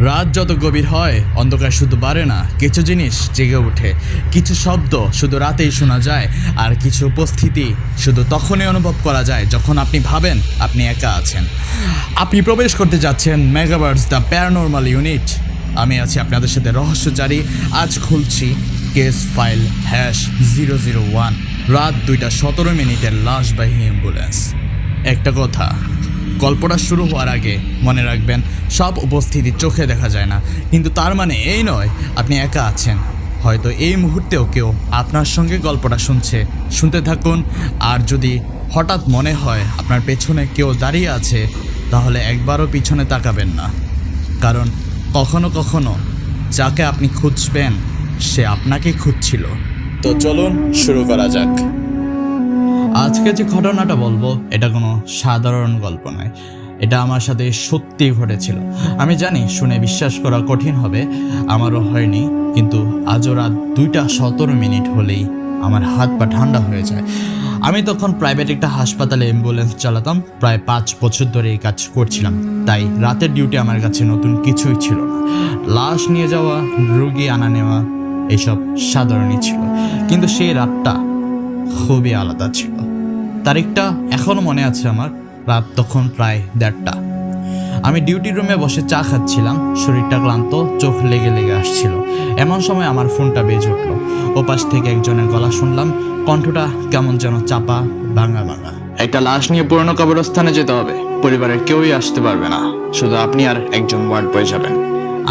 রাত যত গভীর হয় অন্ধকার শুধু বাড়ে না, কিছু জিনিস জেগে ওঠে। কিছু শব্দ শুধু রাতেই শোনা যায়, আর কিছু উপস্থিতি শুধু তখনই অনুভব করা যায় যখন আপনি ভাবেন আপনি একা আছেন। আপনি প্রবেশ করতে যাচ্ছেন মেগাভার্স দ্য প্যারানরমাল ইউনিট। আমি আছি আপনাদের সাথে রহস্যচারী। আজ খুলছি কেস ফাইল #001। রাত 2:17 লাশবাহী অ্যাম্বুলেন্স। একটা কথা, গল্পটা শুরু হওয়ার আগে মনে রাখবেন, সব উপস্থিতি চোখে দেখা যায় না, কিন্তু তার মানে এই নয় আপনি একা আছেন। হয়তো এই মুহূর্তেও কেউ আপনার সঙ্গে গল্পটা শুনতে থাকুন। আর যদি হঠাৎ মনে হয় আপনার পেছনে কেউ দাঁড়িয়ে আছে, তাহলে একবারও পিছনে তাকাবেন না, কারণ কখনো কখনো যাকে আপনি খুঁজবেন সে আপনাকে খুঁজছিল। তো চলুন শুরু করা যাক। আজকে যে ঘটনাটা বলবো এটা কোনো সাধারণ গল্প নয়, এটা আমার সাথে সত্যি ঘটেছিল। আমি জানি শুনে বিশ্বাস করা কঠিন হবে, আমারও হয়নি, কিন্তু আজও রাত 2:17 হলেই আমার হাত পা ঠান্ডা হয়ে যায়। আমি তখন প্রাইভেট একটা হাসপাতালে অ্যাম্বুলেন্স চালাতাম, প্রায় 5 বছর ধরে এই কাজ করছিলাম, তাই রাতের ডিউটি আমার কাছে নতুন কিছুই ছিল না। লাশ নিয়ে যাওয়া, রোগী আনা নেওয়া এসব সাধারণই ছিল, কিন্তু সেই রাতটা খুবই আলাদা ছিল। তারিখটা এখনও মনে আছে আমার। রাত তখন প্রায় 1:30। আমি ডিউটি রুমে বসে চা খাচ্ছিলাম, শরীরটা ক্লান্ত, চোখ লেগে লেগে আসছিল। এমন সময় আমার ফোনটা বেজে উঠল। ওপাশ থেকে একজনের গলা শুনলাম, কণ্ঠটা কেমন যেন চাপা, ভাঙা ভাঙা। একটা লাশ নিয়ে পুরনো কবরস্থানে যেতে হবে, পরিবারের কেউই আসতে পারবে না, শুধু আপনি আর একজন ওয়ার্ড বয় যাবেন।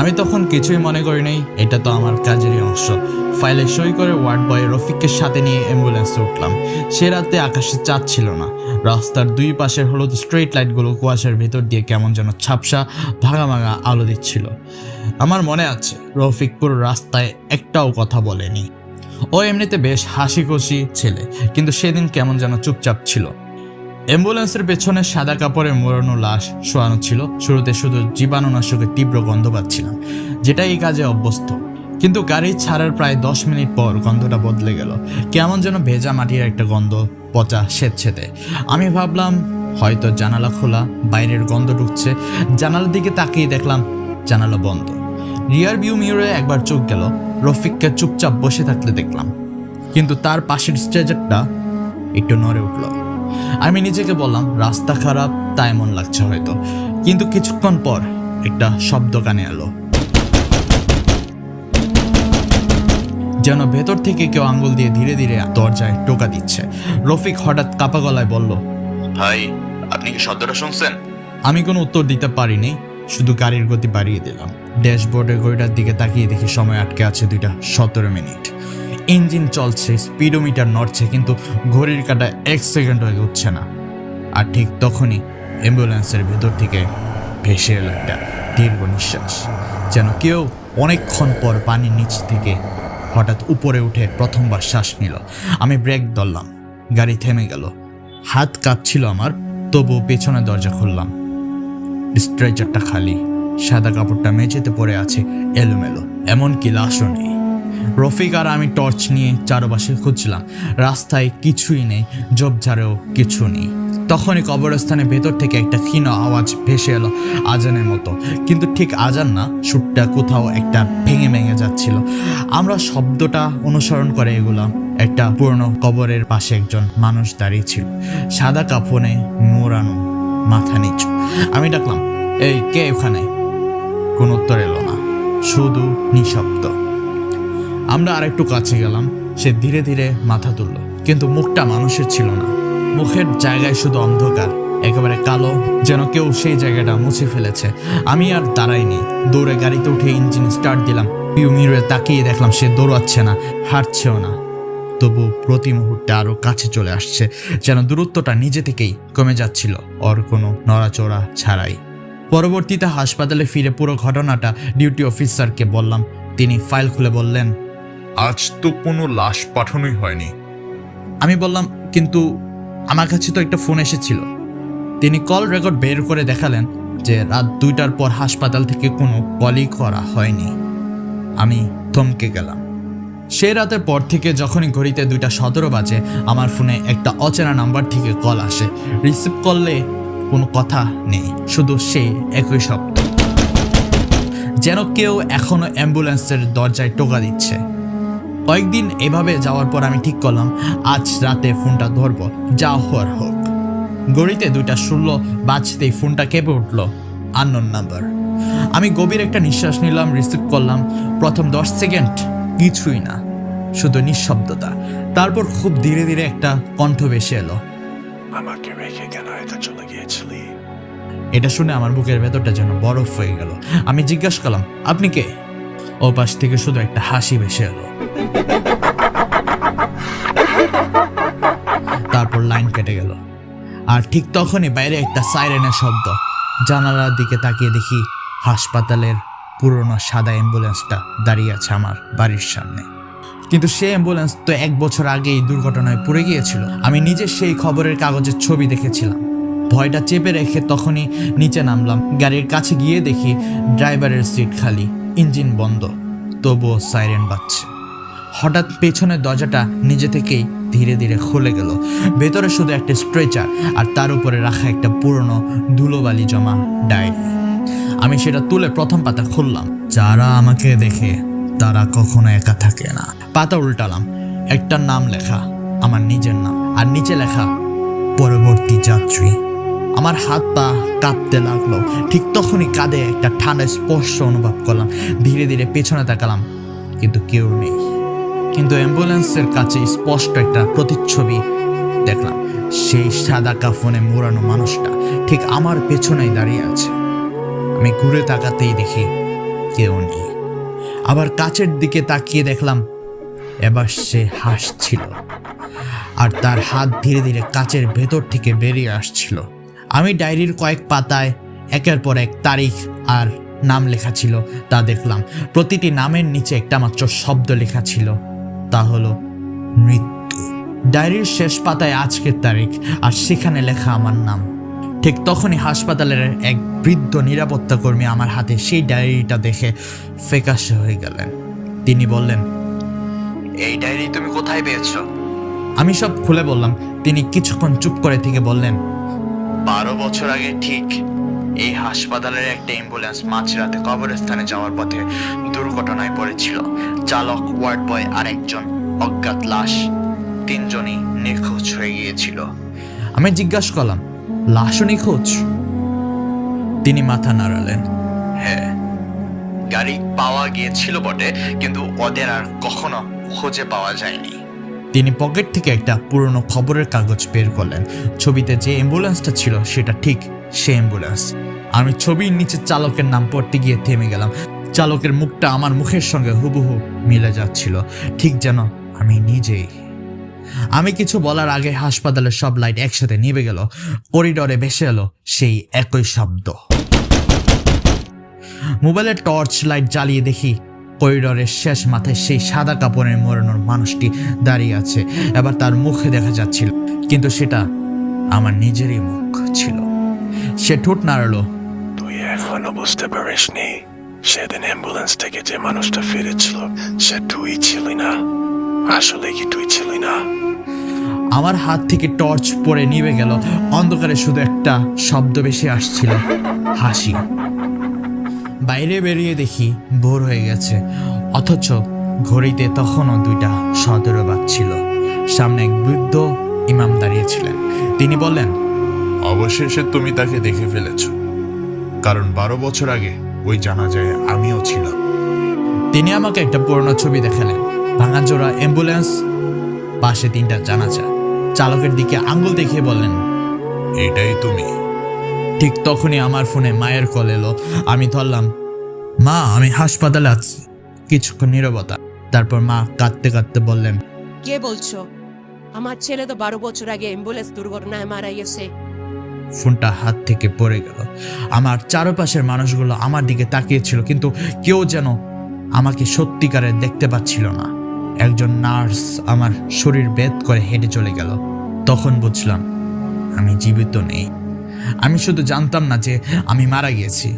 আমি তখন কিছুই মনে করি নাই, এটা তো আমার কাজেরই অংশ। ফাইলে সই করে ওয়ার্ড বয় রফিককে সাথে নিয়ে অ্যাম্বুলেন্সে উঠলাম। সে রাতে আকাশে চাঁদ ছিল না, রাস্তার দুই পাশের হলুদ স্ট্রিট লাইটগুলো কুয়াশার ভেতর দিয়ে কেমন যেন ঝাপসা ভাঙা ভাঙা আলো দিচ্ছিল। আমার মনে আছে রফিক পুরো রাস্তায় একটাও কথা বলেনি। ও এমনিতে বেশ হাসি খুশি ছেলে, কিন্তু সেদিন কেমন যেন চুপচাপ ছিল। অ্যাম্বুলেন্সের পেছনে সাদা কাপড়ে মোড়ানো লাশ শোয়ানো ছিল। শুরুতে শুধু জীবাণুনাশকের তীব্র গন্ধ পাচ্ছিলাম, যেটা এই কাজে অভ্যস্ত, কিন্তু গাড়ি ছাড়ার প্রায় 10 মিনিট পর গন্ধটা বদলে গেল। কেমন যেন ভেজা মাটির একটা গন্ধ, পচা স্বেচ্ছেতে। আমি ভাবলাম হয়তো জানালা খোলা, বাইরের গন্ধ ঢুকছে। জানালার দিকে তাকিয়ে দেখলাম জানালা বন্ধ। রিয়ার ভিউ মিররে একবার চোখ গেল, রফিককে চুপচাপ বসে থাকতে দেখলাম, কিন্তু তার পাশের স্ট্রেচারটা একটু নড়ে উঠল। আমি নিজেকে বললাম রাস্তা খারাপ, তাই এমন লাগছে হয়তো। কিন্তু কিছুক্ষণ পর একটা শব্দ কানে এলো, যেন ভেতর থেকে কেউ আঙ্গুল দিয়ে ধীরে ধীরে দরজায় টোকা দিচ্ছে। রফিক হঠাৎ কাপা গলায় বলল, ভাই, আপনি কি শব্দটা শুনছেন? আমি কোনো উত্তর দিতে পারিনি, শুধু গাড়ির গতি বাড়িয়ে দিলাম। ড্যাশবোর্ডের ঘড়িটার দিকে তাকিয়ে দেখি সময় আটকে আছে 2:17। ইঞ্জিন চলছে, স্পিডোমিটার নড়ছে, কিন্তু ঘড়ির কাঁটা 1 সেকেন্ড হয়ে উঠছে না। আর ঠিক তখনই অ্যাম্বুলেন্সের ভেতর থেকে ভেসে এলো একটা দীর্ঘ নিঃশ্বাস, যেন কেউ অনেকক্ষণ পর পানির নিচ থেকে হঠাৎ উপরে উঠে প্রথমবার শ্বাস নিল। আমি ব্রেক ধরলাম, গাড়ি থেমে গেল। হাত কাঁপছিল আমার, তবু পেছনে দরজা খুললাম। স্ট্রেচারটা খালি, সাদা কাপড়টা মেঝেতে পড়ে আছে এলোমেলো, এমনকি লাশও নেই। রফিক আর আমি টর্চ নিয়ে চারপাশে খুঁজছিলাম। রাস্তায় কিছুই নেই, ঝোপঝাড়েও কিছু নেই। তখনই কবরস্থানের ভেতর থেকে একটা ক্ষীণ আওয়াজ ভেসে এলো, আজানের মতো, কিন্তু ঠিক আজান না, সুরটা কোথাও একটা ভেঙে ভেঙে যাচ্ছিল। আমরা শব্দটা অনুসরণ করে এগুলাম। একটা পুরনো কবরের পাশে একজন মানুষ দাঁড়িয়ে ছিল, সাদা কাফনে মোড়ানো, মাথা নিচু। আমি ডাকলাম, এই কে ওখানে? কোনো উত্তর এলো না, শুধু নিঃশব্দ। আমরা আরেকটু কাছে গেলাম। সে ধীরে ধীরে মাথা তুলল, কিন্তু মুখটা মানুষের ছিল না। মুখের জায়গায় শুধু অন্ধকার, একেবারে কালো, যেন কেউ সেই জায়গাটা মুছে ফেলেছে। আমি আর দাঁড়াইনি, দৌড়ে গাড়িতে উঠে ইঞ্জিন স্টার্ট দিলাম। ভিউ মিররে তাকিয়ে দেখলাম সে দৌড়াচ্ছে না, হাঁটছেও না, তবু প্রতি মুহূর্তে আরো কাছে চলে আসছে, যেন দূরত্বটা নিজে থেকেই কমে যাচ্ছিল, ওর কোনো নড়াচড়া ছাড়াই। পরবর্তীতে হাসপাতালে ফিরে পুরো ঘটনাটা ডিউটি অফিসারকে বললাম। তিনি ফাইল খুলে বললেন, আজ তো কোনো লাশ পাঠানোই হয়নি। আমি বললাম, কিন্তু আমার কাছে তো একটা ফোন এসেছিল। তিনি কল রেকর্ড বের করে দেখালেন যে রাত 2টার পর হাসপাতাল থেকে কোনো কলই করা হয়নি। আমি থমকে গেলাম। সে রাতের পর থেকে যখনই ঘড়িতে 2:17 বাজে, আমার ফোনে একটা অচেনা নাম্বার থেকে কল আসে। রিসিভ করলে কোনো কথা নেই, শুধু সেই একই শব্দ, যেন কেউ এখনো অ্যাম্বুলেন্সের দরজায় টোকা দিচ্ছে। কয়েকদিন এভাবে যাওয়ার পর আমি ঠিক করলাম আজ রাতে ফোনটা ধরবো, যা হওয়ার হোক। ঘড়িতে 2:16 বাজতেই ফোনটা কেঁপে উঠলো। Unknown number. আমি গভীর একটা নিঃশ্বাস নিলাম, রিসিভ করলাম। প্রথম 10 সেকেন্ড কিছুই না, শুধু নিঃশব্দতা। তারপর খুব ধীরে ধীরে একটা কণ্ঠ ভেসে এলো, আমাকে রেখে কেন এটা চলে গিয়েছিলি? এটা শুনে আমার বুকের ভেতরটা যেন বরফ হয়ে গেল। আমি জিজ্ঞাসা করলাম, আপনি কে? ও পাশ থেকে শুধু একটা হাসি ভেসে এলো। তারপর লাইন কেটে গেল। আর ঠিক তখনই বাইরে একটা সাইরেনের শব্দ। জানালার দিকে তাকিয়ে দেখি হাসপাতালের পুরনো সাদা অ্যাম্বুলেন্সটা দাঁড়িয়ে আছে আমার বাড়ির সামনে। কিন্তু সেই অ্যাম্বুলেন্স তো 1 বছর আগেই দুর্ঘটনায় পড়ে গিয়েছিল। আমি নিজে সেই খবরের কাগজের ছবি দেখেছিলাম। ভয়টা চেপে রেখে তখনই নিচে নামলাম। গাড়ির কাছে গিয়ে দেখি ড্রাইভারের সিট খালি, ইঞ্জিন বন্ধ, তবুও সাইরেন বাজছে। হঠাৎ পেছনের দরজাটা নিজে থেকেই ধীরে ধীরে খুলে গেল। ভেতরে শুধু একটা স্ট্রেচার আর তার উপরে রাখা একটা পুরনো ধুলোবালি জমা ডায়েরি। আমি সেটা তুলে প্রথম পাতা খুললাম। যারা আমাকে দেখে তারা কখনো একা থাকে না। পাতা উল্টালাম, একটা নাম লেখা, আমার নিজের নাম, আর নিচে লেখা পরবর্তী যাত্রী। আমার হাত পা কাঁপতে লাগলো। ঠিক তখনই কাঁধে একটা ঠান্ডা স্পর্শ অনুভব করলাম। ধীরে ধীরে পেছনে তাকালাম, কিন্তু কেউ নেই। কিন্তু অ্যাম্বুলেন্সের কাছে স্পষ্ট একটা প্রতিচ্ছবি দেখলাম। সেই সাদা কাফনে মোড়ানো মানুষটা ঠিক আমার পেছনেই দাঁড়িয়ে আছে। আমি ঘুরে তাকাতেই দেখি কেউ নেই। আবার কাছের দিকে তাকিয়ে দেখলাম, এবার সে হাসছিল আর তার হাত ধীরে ধীরে কাচের ভেতর থেকে বেরিয়ে আসছিল। আমি ডায়েরির কয়েক পাতায় একের পর এক তারিখ আর নাম লেখা ছিল তা দেখলাম। প্রতিটি নামের নিচে একটা মাত্র শব্দ লেখা ছিল, তা হলো মৃত্যু। ডায়েরির শেষ পাতায় আজকের তারিখ আর সেখানে লেখা আমার নাম। ঠিক তখনই হাসপাতালের এক বৃদ্ধ নিরাপত্তা কর্মী আমার হাতে সেই ডায়েরিটা দেখে ফ্যাকাশে হয়ে গেলেন। তিনি বললেন, এই ডায়েরি তুমি কোথায় পেয়েছো? আমি সব খুলে বললাম। তিনি কিছুক্ষণ চুপ করে থেকে বললেন, 12 বছর আগে ঠিক এই হাসপাতালের একটা অ্যাম্বুলেন্স মাঝরাতে কবরস্থানে যাওয়ার পথে দুর্ঘটনায় পড়েছিল। চালক, ওয়ার্ড বয় আর একজন অজ্ঞাত লাশ, 3 জনই নিখোঁজ হয়ে গিয়েছিল। আমি জিজ্ঞাসা করলাম, লাশও নিখোঁজ? তিনি মাথা নাড়ালেন। হ্যাঁ, গাড়ি পাওয়া গিয়েছিল বটে, কিন্তু ওদের আর কখনো খুঁজে পাওয়া যায়নি। তিনি পকেট থেকে একটা পুরনো খবরের কাগজ বের করলেন। ছবিতে যে অ্যাম্বুলেন্সটা ছিল সেটা ঠিক সে অ্যাম্বুলেন্স। আমি ছবির নিচে চালকের নাম পড়তে গিয়ে থেমে গেলাম। চালকের মুখটা আমার মুখের সঙ্গে হুবহু মিলে যাচ্ছিল, ঠিক যেন আমি নিজেই। আমি কিছু বলার আগে হাসপাতালের সব লাইট একসাথে নিভে গেল। করিডোরে ভেসে এলো সেই একই শব্দ। মোবাইলের টর্চ লাইট জ্বালিয়ে দেখি করিডোরের শেষ মাথায় সেই সাদা কাপড়ের মোড়ানোর মানুষটি দাঁড়িয়ে আছে। এবার তার মুখে দেখা যাচ্ছিল, কিন্তু সেটা আমার নিজেরই মুখ ছিল। সে ঠোঁট নাড়ালো। তুই এখনো বুঝতে পারিসনি? সেদিন অ্যাম্বুলেন্স থেকে যে মানুষটা ফিরেছিল সে তুই ছিলি না। আসলে কি তুই ছিলি না? আমার হাত থেকে টর্চ পড়ে নিভে গেল। অন্ধকারে শুধু একটা শব্দ বেশি আসছিল, হাসি। বাইরে বেরিয়ে দেখি ভোর হয়ে গেছে, অথচ ঘড়িতে তখনও 2:17 বাজছিল। সামনে এক বৃদ্ধ ইমাম দাঁড়িয়েছিলেন। তিনি বললেন, অবশেষে তুমি তাকে দেখে ফেলেছ, কারণ 12 বছর আগে ওই জানাজায় আমিও ছিলাম। তিনি আমাকে একটা পুরনো ছবি দেখালেন। ভাঙাচোরা অ্যাম্বুলেন্স, পাশে 3টা জানাজা। চালকের দিকে আঙ্গুল দেখিয়ে বললেন, এটাই তুমি? ঠিক তখনই আমার ফোনে মায়ের কল এলো। আমি ধরলাম। মা, আমি হাসপাতালে আছি। কিছুক্ষণ নীরবতা। তারপর মা কাঁদতে কাঁদতে বললেন, কে বলছো? আমার ছেলে তো 12 বছর আগে অ্যাম্বুলেন্স দুর্ঘটনায় মারা গেছে। ফোনটা হাত থেকে পড়ে গেল। আমার চারপাশের মানুষগুলো আমার দিকে তাকিয়েছিল, কিন্তু কেউ যেন আমাকে সত্যিকারের দেখতে পাচ্ছিল না। একজন নার্স আমার শরীর ভেদ করে হেঁটে চলে গেল। তখন বুঝলাম আমি জীবিত নেই। আমি শুধু জানতাম না যে আমি মারা গিয়েছি।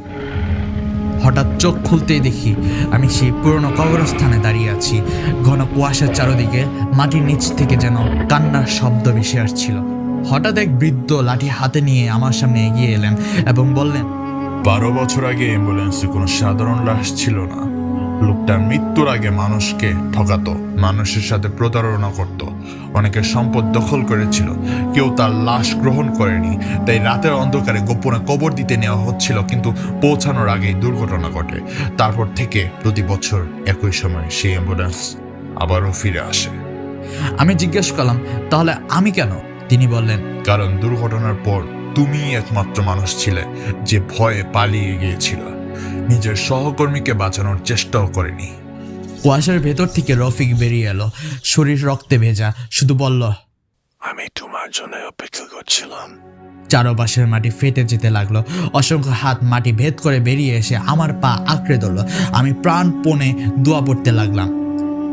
হঠাৎ চোখ খুলতেই দেখি আমি সেই পুরনো কবরস্থানে দাঁড়িয়ে আছি। ঘন কুয়াশার চারদিকে মাটির নিচ থেকে যেন কান্নার শব্দ ভেসে আসছিল। হঠাৎ এক বৃদ্ধ লাঠি হাতে নিয়ে আমার সামনে এগিয়ে এলেন এবং বললেন, 12 বছর আগে অ্যাম্বুলেন্সে কোনো সাধারণ লাশ ছিল না। লোকটা মৃত্যুর আগে মানুষকে ঠকাতো, মানুষের সাথে প্রতারণা করত, অনেকের সম্পদ দখল করেছিল, কেউ তার লাশ গ্রহণ করেনি, তাই রাতের অন্ধকারে গোপনে কবর দিতে নেওয়া হচ্ছিল, কিন্তু পৌঁছানোর আগেই দুর্ঘটনা ঘটে। তারপর থেকে প্রতি বছর একই সময় সেই অ্যাম্বুলেন্স আবারও ফিরে আসে। আমি জিজ্ঞেস করলাম, তাহলে আমি কেন? তিনি বললেন, কারণ দুর্ঘটনার পর তুমিই একমাত্র মানুষ ছিলে যে ভয়ে পালিয়ে গিয়েছিল, নিজের সহকর্মীকে বাঁচানোর চেষ্টাও করেনি। কুয়াশার ভেতর থেকে রফিক বেরিয়ে এলো, শরীর রক্তে ভেজা, শুধু বলল, আমি তোমার জন্য অপেক্ষা করছিলাম। চারপাশের মাটি ফেটে যেতে লাগলো। অসংখ্য হাত মাটি ভেদ করে বেরিয়ে এসে আমার পা আঁকড়ে ধরলো। আমি প্রাণপণে দোয়া পড়তে লাগলাম।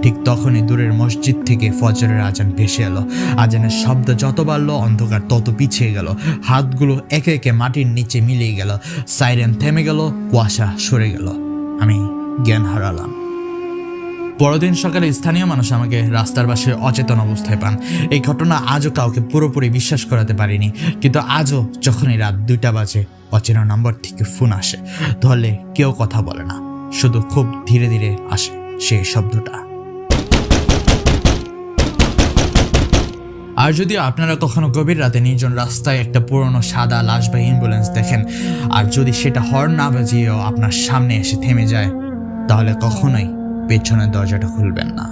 ঠিক তখনই দূরের মসজিদ থেকে ফজরের আজান ভেসে এলো। আজানের শব্দ যত বাড়লো, অন্ধকার তত পিছিয়ে গেল। হাতগুলো একে একে মাটির নিচে মিলিয়ে গেল। সাইরেন থেমে গেল, কুয়াশা সরে গেল। আমি জ্ঞান হারালাম। পরদিন সকালে স্থানীয় মানুষ আমাকে রাস্তার পাশে অচেতন অবস্থায় পান। এই ঘটনা আজও কাউকে পুরোপুরি বিশ্বাস করাতে পারিনি, কিন্তু আজও যখনই রাত 2টা বাজে অচেনা নাম্বার থেকে ফোন আসে, ধরলে কেউ কথা বলে না, শুধু খুব ধীরে ধীরে আসে সেই শব্দটা। আর যদি আপনারা কখনো গভীর রাতে নির্জন রাস্তায় একটা পুরনো সাদা লাশবাহী অ্যাম্বুলেন্স দেখেন, আর যদি সেটা হর্ন না বাজিয়েও আপনার সামনে এসে থেমে যায়, তাহলে কখনোই পেছনের দরজাটা খুলবেন না।